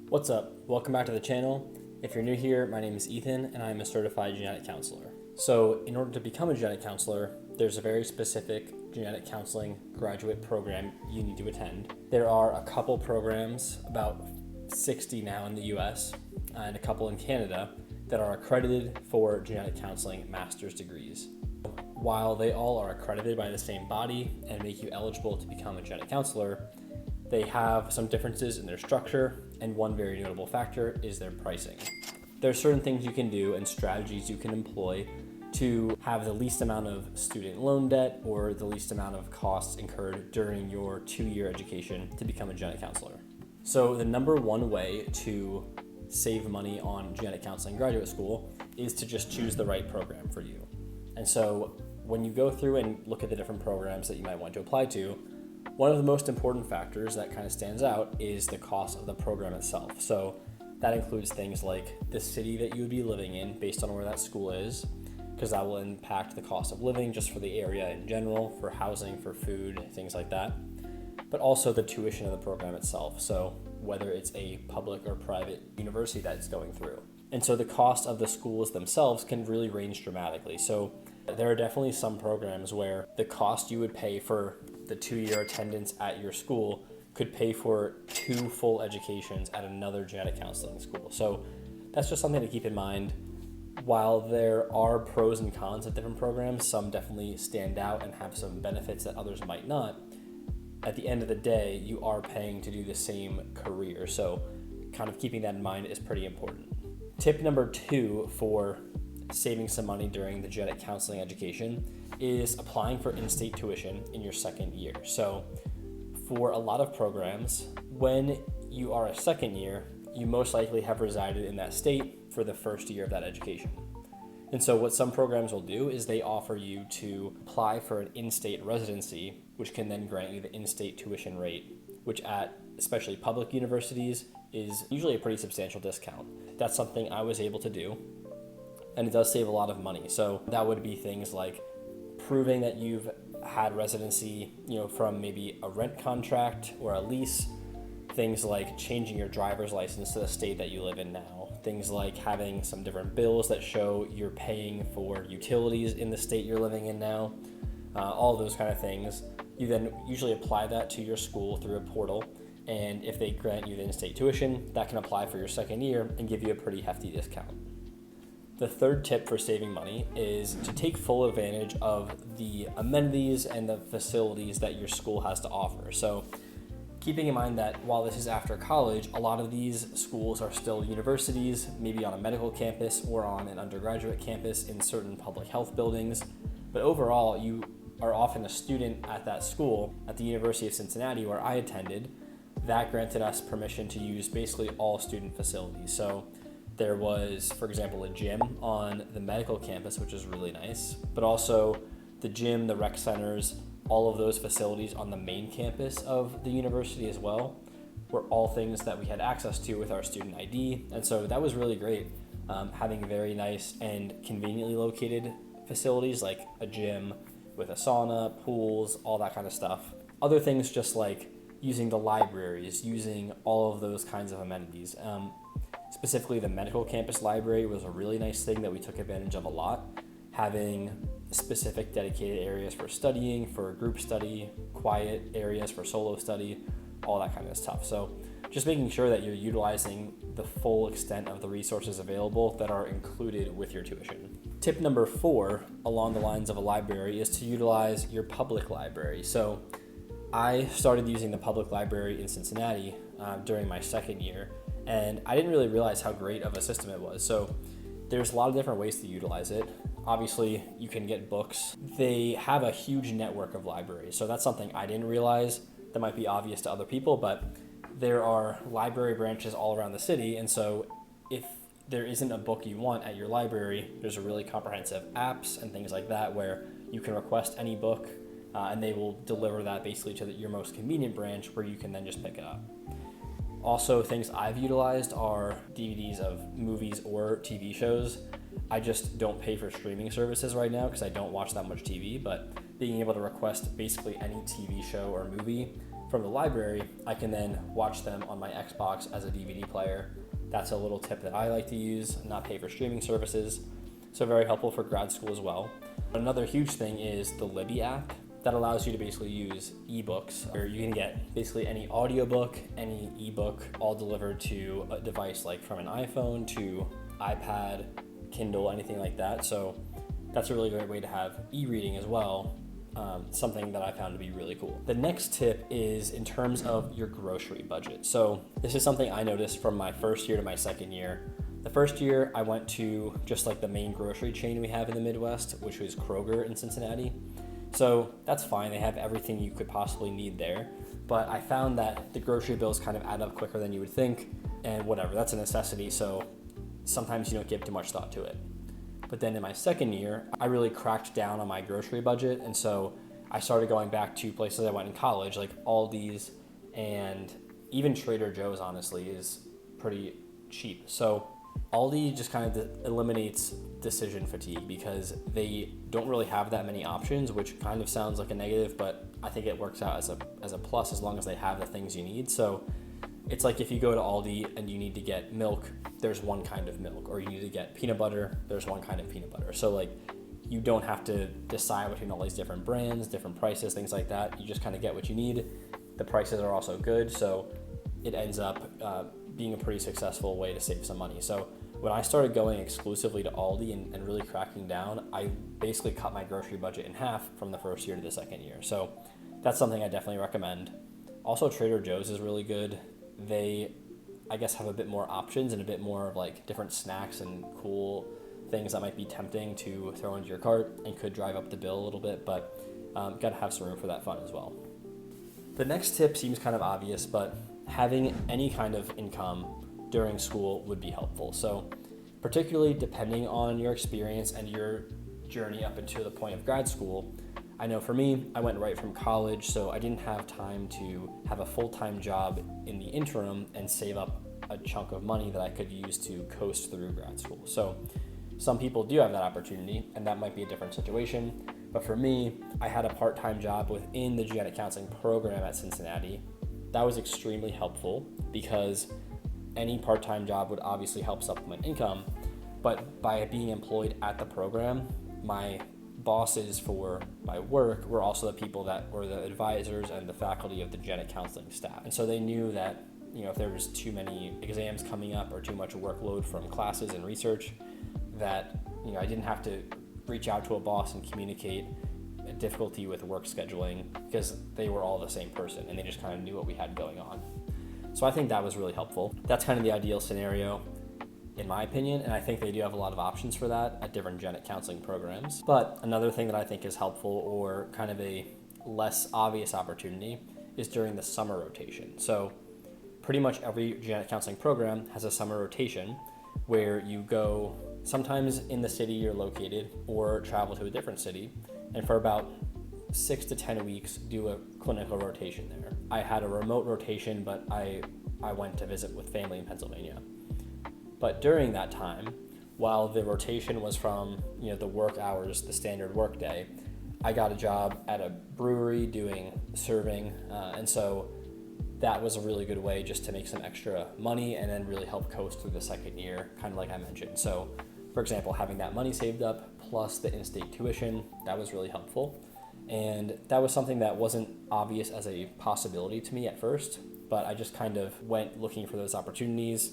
What's up? Welcome back to the channel. If you're new here, my name is Ethan and I'm a certified genetic counselor. So in order to become a genetic counselor, there's a very specific genetic counseling graduate program you need to attend. There are a couple programs, about 60 now in the US, and a couple in Canada that are accredited for genetic counseling master's degrees. While they all are accredited by the same body and make you eligible to become a genetic counselor, they have some differences in their structure, and one very notable factor is their pricing. There are certain things you can do and strategies you can employ to have the least amount of student loan debt or the least amount of costs incurred during your 2-year education to become a genetic counselor. So the number one way to save money on genetic counseling graduate school is to just choose the right program for you. And so when you go through and look at the different programs that you might want to apply to, one of the most important factors that kind of stands out is the cost of the program itself. So that includes things like the city that you would be living in based on where that school is, because that will impact the cost of living just for the area in general, for housing, for food, things like that. But also the tuition of the program itself. So whether it's a public or private university that it's going through. And so the cost of the schools themselves can really range dramatically. So there are definitely some programs where the cost you would pay for the 2-year attendance at your school could pay for 2 full educations at another genetic counseling school. So that's just something to keep in mind. While there are pros and cons of different programs, some definitely stand out and have some benefits that others might not. At the end of the day, you are paying to do the same career. So kind of keeping that in mind is pretty important. Tip number 2 for saving some money during the genetic counseling education is applying for in-state tuition in your second year. So for a lot of programs, when you are a second year, you most likely have resided in that state for the first year of that education. And so what some programs will do is they offer you to apply for an in-state residency, which can then grant you the in-state tuition rate, which at especially public universities is usually a pretty substantial discount. That's something I was able to do, and it does save a lot of money. So that would be things like proving that you've had residency, from maybe a rent contract or a lease, things like changing your driver's license to the state that you live in now, things like having some different bills that show you're paying for utilities in the state you're living in now, all those kind of things. You then usually apply that to your school through a portal, and if they grant you the in-state tuition, that can apply for your second year and give you a pretty hefty discount. The third tip for saving money is to take full advantage of the amenities and the facilities that your school has to offer. So keeping in mind that while this is after college, a lot of these schools are still universities, maybe on a medical campus or on an undergraduate campus in certain public health buildings. But overall, you are often a student at that school. At the University of Cincinnati, where I attended, that granted us permission to use basically all student facilities. So there was, for example, a gym on the medical campus, which is really nice, but also the gym, the rec centers, all of those facilities on the main campus of the university as well were all things that we had access to with our student ID. And so that was really great, having very nice and conveniently located facilities like a gym with a sauna, pools, all that kind of stuff. Other things just like using the libraries, using all of those kinds of amenities. Specifically, the medical campus library was a really nice thing that we took advantage of a lot, having specific dedicated areas for studying, for group study, quiet areas for solo study, all that kind of stuff. So just making sure that you're utilizing the full extent of the resources available that are included with your tuition. Tip number 4, along the lines of a library, is to utilize your public library. So I started using the public library in Cincinnati during my second year, and I didn't really realize how great of a system it was. So there's a lot of different ways to utilize it. Obviously, you can get books. They have a huge network of libraries, so that's something I didn't realize that might be obvious to other people, but there are library branches all around the city, and so if there isn't a book you want at your library, there's a really comprehensive apps and things like that where you can request any book, and they will deliver that basically to your most convenient branch where you can then just pick it up. Also, things I've utilized are DVDs of movies or TV shows. I just don't pay for streaming services right now because I don't watch that much TV, but being able to request basically any TV show or movie from the library, I can then watch them on my Xbox as a DVD player. That's a little tip that I like to use, not pay for streaming services. So very helpful for grad school as well. Another huge thing is the Libby app that allows you to basically use ebooks, where you can get basically any audiobook, any ebook, all delivered to a device like from an iPhone to iPad, Kindle, anything like that. So that's a really great way to have e-reading as well. Something that I found to be really cool. The next tip is in terms of your grocery budget. So this is something I noticed from my first year to my second year. The first year I went to just like the main grocery chain we have in the Midwest, which was Kroger in Cincinnati. So that's fine, they have everything you could possibly need there. But I found that the grocery bills kind of add up quicker than you would think, and whatever, that's a necessity, so sometimes you don't give too much thought to it. But then in my second year, I really cracked down on my grocery budget, and so I started going back to places I went in college, like Aldi's, and even Trader Joe's, honestly, is pretty cheap. So Aldi just kind of eliminates decision fatigue because they don't really have that many options, which kind of sounds like a negative, but I think it works out as a plus as long as they have the things you need. So it's like if you go to Aldi and you need to get milk, there's one kind of milk, or you need to get peanut butter, there's one kind of peanut butter. So like you don't have to decide between all these different brands, different prices, things like that. You just kind of get what you need. The prices are also good, so it ends up being a pretty successful way to save some money. So when I started going exclusively to Aldi and really cracking down, I basically cut my grocery budget in half from the first year to the second year. So that's something I definitely recommend. Also, Trader Joe's is really good. They, I guess, have a bit more options and a bit more of like different snacks and cool things that might be tempting to throw into your cart and could drive up the bill a little bit, but gotta have some room for that fun as well. The next tip seems kind of obvious, but having any kind of income during school would be helpful. So particularly depending on your experience and your journey up until the point of grad school, I know for me, I went right from college, so I didn't have time to have a full-time job in the interim and save up a chunk of money that I could use to coast through grad school. So some people do have that opportunity, and that might be a different situation. But for me, I had a part-time job within the genetic counseling program at Cincinnati. That was extremely helpful because any part-time job would obviously help supplement income, but by being employed at the program, my bosses for my work were also the people that were the advisors and the faculty of the genetic counseling staff. And so they knew that, if there was too many exams coming up or too much workload from classes and research, that, I didn't have to reach out to a boss and communicate a difficulty with work scheduling because they were all the same person and they just kind of knew what we had going on. So I think that was really helpful. That's kind of the ideal scenario in my opinion, and I think they do have a lot of options for that at different genetic counseling programs. But another thing that I think is helpful, or kind of a less obvious opportunity, is during the summer rotation. So pretty much every genetic counseling program has a summer rotation where you go sometimes in the city you're located or travel to a different city, and for about 6 to 10 weeks do a clinical rotation there. I had a remote rotation, but I went to visit with family in Pennsylvania. But during that time, while the rotation was from the work hours, the standard work day, I got a job at a brewery doing serving, and so that was a really good way just to make some extra money and then really help coast through the second year, kind of like I mentioned. So, for example, having that money saved up plus the in-state tuition, that was really helpful. And that was something that wasn't obvious as a possibility to me at first, but I just kind of went looking for those opportunities,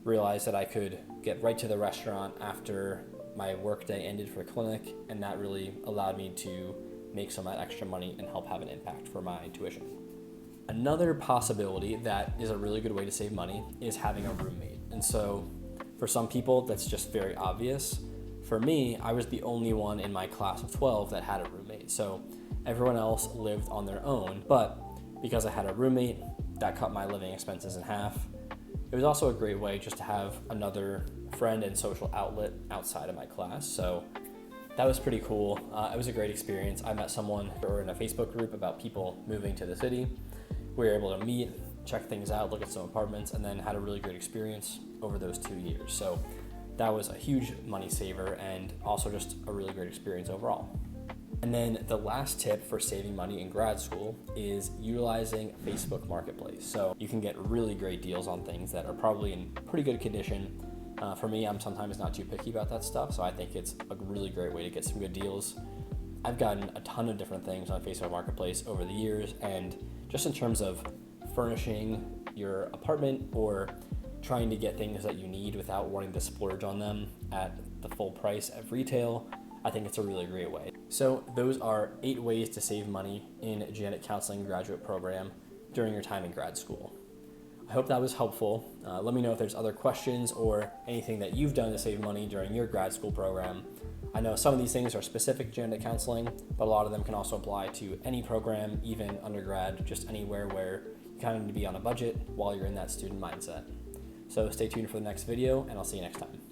realized that I could get right to the restaurant after my workday ended for clinic, and that really allowed me to make some of that extra money and help have an impact for my tuition. Another possibility that is a really good way to save money is having a roommate. And so for some people, that's just very obvious. For me, I was the only one in my class of 12 that had a roommate. So everyone else lived on their own, but because I had a roommate, that cut my living expenses in half. It was also a great way just to have another friend and social outlet outside of my class. So that was pretty cool. It was a great experience. I met someone, we were in a Facebook group about people moving to the city. We were able to meet, check things out, look at some apartments, and then had a really great experience over those 2 years. So that was a huge money saver and also just a really great experience overall. And then the last tip for saving money in grad school is utilizing Facebook Marketplace. So you can get really great deals on things that are probably in pretty good condition. For me, I'm sometimes not too picky about that stuff, so I think it's a really great way to get some good deals. I've gotten a ton of different things on Facebook Marketplace over the years, and just in terms of furnishing your apartment or trying to get things that you need without wanting to splurge on them at the full price of retail, I think it's a really great way. So those are 8 ways to save money in a genetic counseling graduate program during your time in grad school. I hope that was helpful. Let me know if there's other questions or anything that you've done to save money during your grad school program. I know some of these things are specific to genetic counseling, but a lot of them can also apply to any program, even undergrad, just anywhere where you kind of need to be on a budget while you're in that student mindset. So stay tuned for the next video, and I'll see you next time.